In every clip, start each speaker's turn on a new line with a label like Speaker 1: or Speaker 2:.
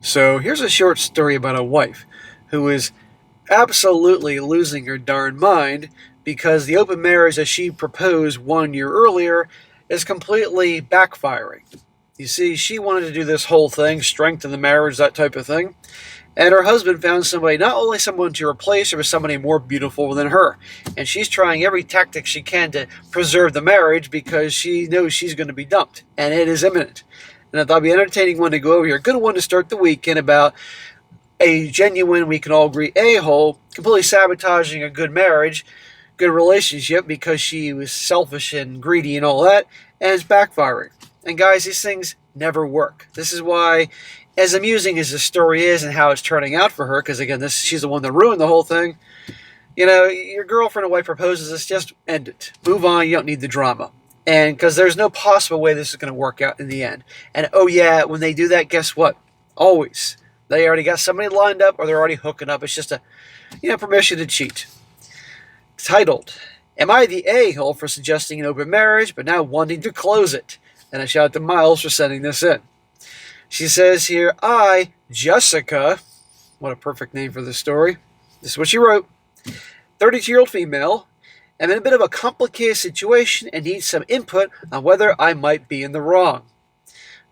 Speaker 1: So here's a short story about a wife who is absolutely losing her darn mind because the open marriage that she proposed 1 year earlier is completely backfiring. You see, she wanted to do this whole thing, strengthen the marriage, that type of thing. And her husband found somebody, not only someone to replace her, but somebody more beautiful than her. And she's trying every tactic she can to preserve the marriage because she knows she's going to be dumped. And it is imminent. And I thought it'd be an entertaining one to go over here. A good one to start the weekend about a genuine, we can all agree, a-hole, completely sabotaging a good marriage, good relationship because she was selfish and greedy and all that, and it's backfiring. And guys, these things never work. This is why, as amusing as the story is and how it's turning out for her, because again, she's the one that ruined the whole thing. You know, your girlfriend or wife proposes this, just end it. Move on, you don't need the drama. And because there's no possible way this is going to work out in the end. And oh yeah, when they do that, guess what? Always. They already got somebody lined up or they're already hooking up. It's just a, permission to cheat. Titled, Am I the A-hole for suggesting an open marriage but now wanting to close it? And I shout out to Miles for sending this in. She says here, I, Jessica, what a perfect name for this story. This is what she wrote. 32-year-old female, am in a bit of a complicated situation and need some input on whether I might be in the wrong.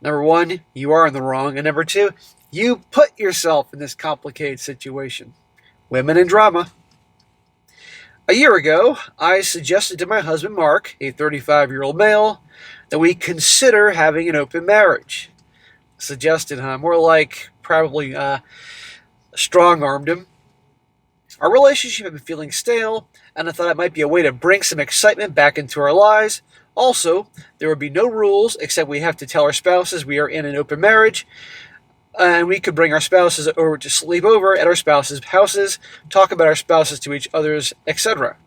Speaker 1: Number one, you are in the wrong. And number two, you put yourself in this complicated situation. Women in drama. A year ago, I suggested to my husband, Mark, a 35-year-old male, that we consider having an open marriage. Suggested, huh? More like probably strong-armed him. Our relationship had been feeling stale, and I thought it might be a way to bring some excitement back into our lives. Also, there would be no rules except we have to tell our spouses we are in an open marriage, and we could bring our spouses over to sleep over at our spouses' houses, talk about our spouses to each other's, etc.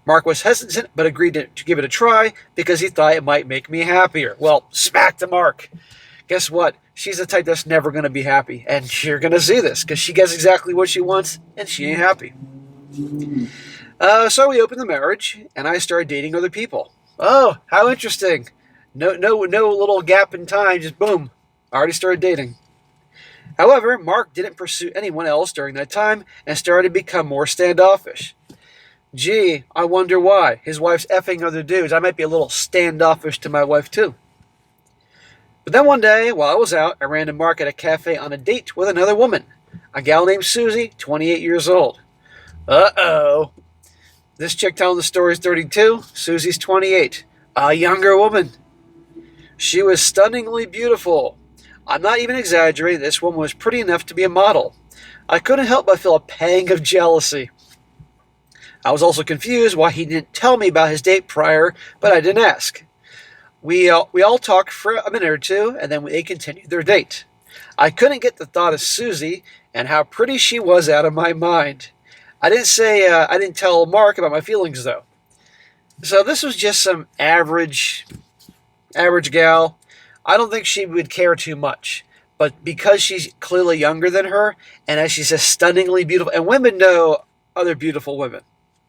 Speaker 1: Mark was hesitant, but agreed to give it a try because he thought it might make me happier. Well, smack to Mark. Guess what? She's the type that's never going to be happy, and you're going to see this because she gets exactly what she wants, and she ain't happy. So we opened the marriage, and I started dating other people. Oh, how interesting! No little gap in time. Just boom, I already started dating. However, Mark didn't pursue anyone else during that time and started to become more standoffish. Gee, I wonder why. His wife's effing other dudes. I might be a little standoffish to my wife too. But then one day, while I was out, I ran to Mark at a cafe on a date with another woman, a gal named Susie, 28 years old. Uh-oh. This chick telling the story is 32, Susie's 28, a younger woman. She was stunningly beautiful. I'm not even exaggerating, this woman was pretty enough to be a model. I couldn't help but feel a pang of jealousy. I was also confused why he didn't tell me about his date prior, but I didn't ask. We all talked for a minute or two, and then they continued their date. I couldn't get the thought of Susie and how pretty she was out of my mind. I didn't tell Mark about my feelings, though. So this was just some average gal. I don't think she would care too much. But because she's clearly younger than her, and as she says, stunningly beautiful, and women know other beautiful women.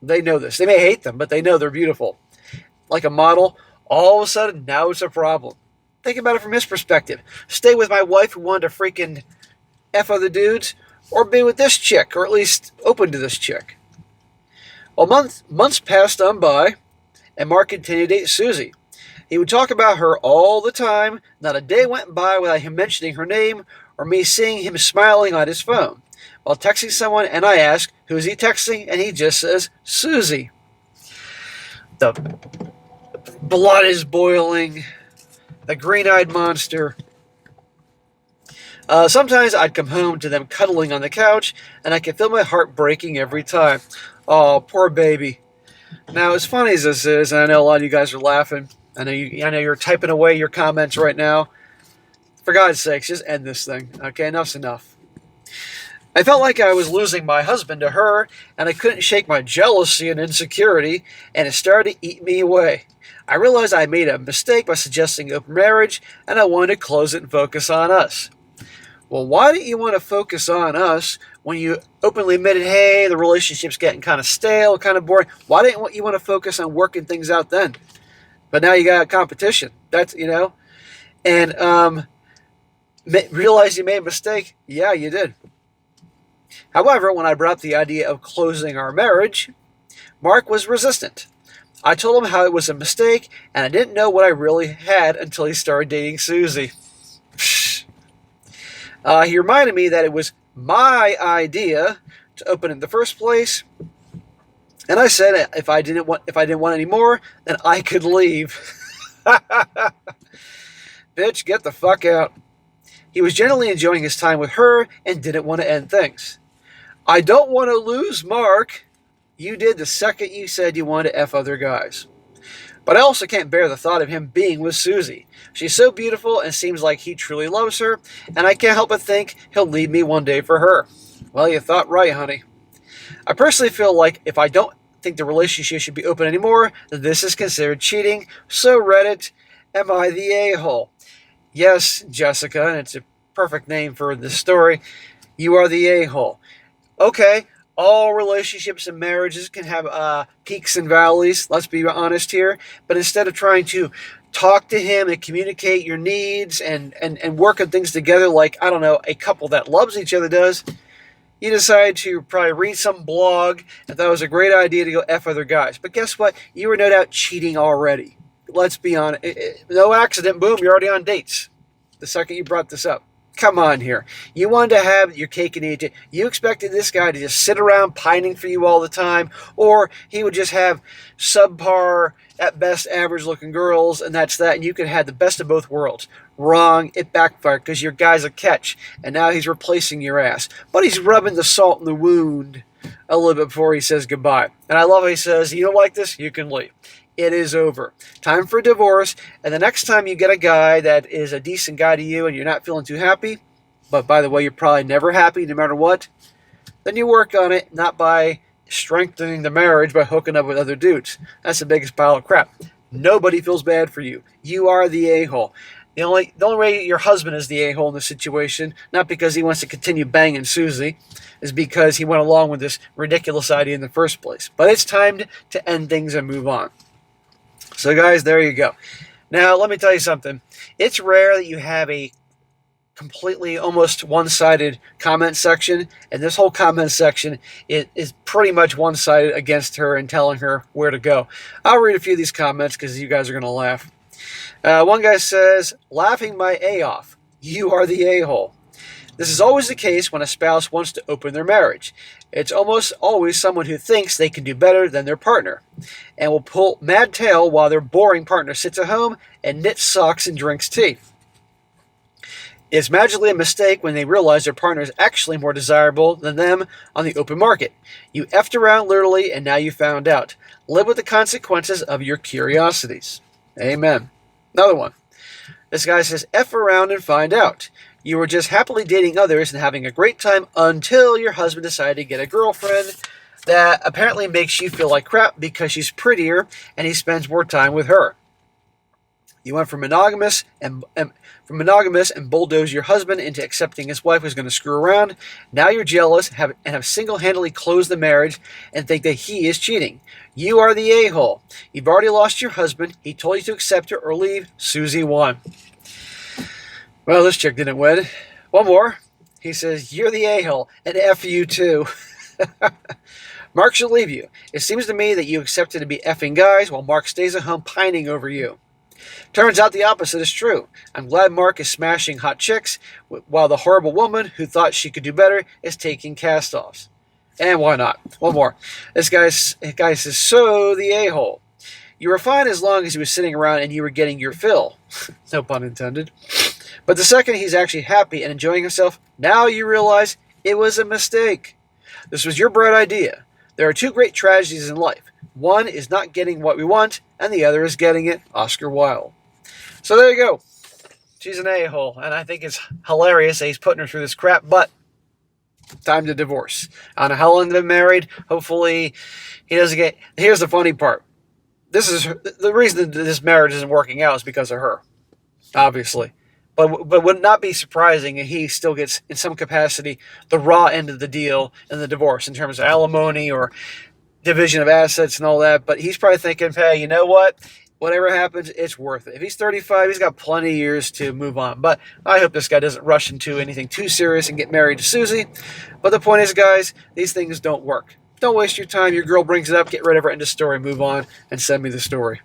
Speaker 1: They know this. They may hate them, but they know they're beautiful. Like a model, all of a sudden, now it's a problem. Think about it from his perspective. Stay with my wife who wanted to freaking F other dudes, or be with this chick, or at least open to this chick. Well, months passed on by, and Mark continued to date Susie. He would talk about her all the time. Not a day went by without him mentioning her name or me seeing him smiling on his phone. While texting someone, and I ask, who's he texting? And he just says, Susie. The blood is boiling. The green-eyed monster. Sometimes I'd come home to them cuddling on the couch, and I could feel my heart breaking every time. Oh, poor baby. Now, as funny as this is, and I know a lot of you guys are laughing, I know you're typing away your comments right now. For God's sakes, just end this thing. Okay, enough's enough. I felt like I was losing my husband to her, and I couldn't shake my jealousy and insecurity, and it started to eat me away. I realized I made a mistake by suggesting open marriage, and I wanted to close it and focus on us. Well, why didn't you want to focus on us when you openly admitted, hey, the relationship's getting kind of stale, kind of boring? Why didn't you want to focus on working things out then? But now you got a competition. That's, and Realize you made a mistake? Yeah, you did. However, when I brought up the idea of closing our marriage, Mark was resistant. I told him how it was a mistake, and I didn't know what I really had until he started dating Susie. He reminded me that it was my idea to open in the first place, and I said if I didn't want any more, then I could leave. Bitch, get the fuck out. He was generally enjoying his time with her and didn't want to end things. I don't want to lose Mark. You did the second you said you wanted to F other guys. But I also can't bear the thought of him being with Susie. She's so beautiful and seems like he truly loves her, and I can't help but think he'll leave me one day for her. Well, you thought right, honey. I personally feel like if I don't think the relationship should be open anymore, then this is considered cheating. So Reddit, am I the a-hole? Yes, Jessica, and it's a perfect name for this story. You are the a-hole. Okay, all relationships and marriages can have peaks and valleys, let's be honest here. But instead of trying to talk to him and communicate your needs and work on things together like, I don't know, a couple that loves each other does, you decide to probably read some blog and thought it was a great idea to go F other guys. But guess what? You were no doubt cheating already. Let's be honest. No accident, boom, you're already on dates the second you brought this up. Come on here. You wanted to have your cake and eat it. You expected this guy to just sit around pining for you all the time, or he would just have subpar, at best average looking girls, and that's that, and you could have the best of both worlds. Wrong. It backfired because your guy's a catch, and now he's replacing your ass. But he's rubbing the salt in the wound a little bit before he says goodbye. And I love how he says, you don't like this? You can leave. It is over. Time for divorce. And the next time you get a guy that is a decent guy to you and you're not feeling too happy, but by the way, you're probably never happy no matter what, then you work on it, not by strengthening the marriage by hooking up with other dudes. That's the biggest pile of crap. Nobody feels bad for you. You are the a-hole. The only way your husband is the a-hole in this situation, not because he wants to continue banging Susie, is because he went along with this ridiculous idea in the first place. But it's time to end things and move on. So guys, there you go. Now, let me tell you something. It's rare that you have a completely almost one-sided comment section, and this whole comment section is pretty much one-sided against her and telling her where to go. I'll read a few of these comments because you guys are going to laugh. One guy says, laughing my A off. You are the a-hole. This is always the case when a spouse wants to open their marriage. It's almost always someone who thinks they can do better than their partner and will pull mad tail while their boring partner sits at home and knits socks and drinks tea. It's magically a mistake when they realize their partner is actually more desirable than them on the open market. You effed around literally and now you found out. Live with the consequences of your curiosities. Amen. Another one. This guy says, F around and find out. You were just happily dating others and having a great time until your husband decided to get a girlfriend that apparently makes you feel like crap because she's prettier and he spends more time with her. You went from monogamous and bulldoze your husband into accepting his wife was going to screw around. Now you're jealous and have single-handedly closed the marriage and think that he is cheating. You are the a-hole. You've already lost your husband. He told you to accept her or leave. Susie won. Well, this chick didn't win. One more. He says, you're the a-hole, and F you too. Mark should leave you. It seems to me that you accepted to be effing guys while Mark stays at home pining over you. Turns out the opposite is true. I'm glad Mark is smashing hot chicks, while the horrible woman who thought she could do better is taking cast-offs. And why not? One more. This guy says, so the a-hole. You were fine as long as he was sitting around and you were getting your fill. No pun intended. But the second he's actually happy and enjoying himself, now you realize it was a mistake. This was your bright idea. There are two great tragedies in life. One is not getting what we want, and the other is getting it. Oscar Wilde. So there you go. She's an a-hole, and I think it's hilarious that he's putting her through this crap, but time to divorce. I don't know how long they've been married. Hopefully he doesn't get... Here's the funny part. This is the reason that this marriage isn't working out is because of her, obviously. But would not be surprising if he still gets, in some capacity, the raw end of the deal in the divorce in terms of alimony or division of assets and all that. But he's probably thinking, hey, you know what? Whatever happens, it's worth it. If he's 35, he's got plenty of years to move on. But I hope this guy doesn't rush into anything too serious and get married to Susie. But the point is, guys, these things don't work. Don't waste your time. Your girl brings it up, get rid of her, end of story, move on, and send me the story.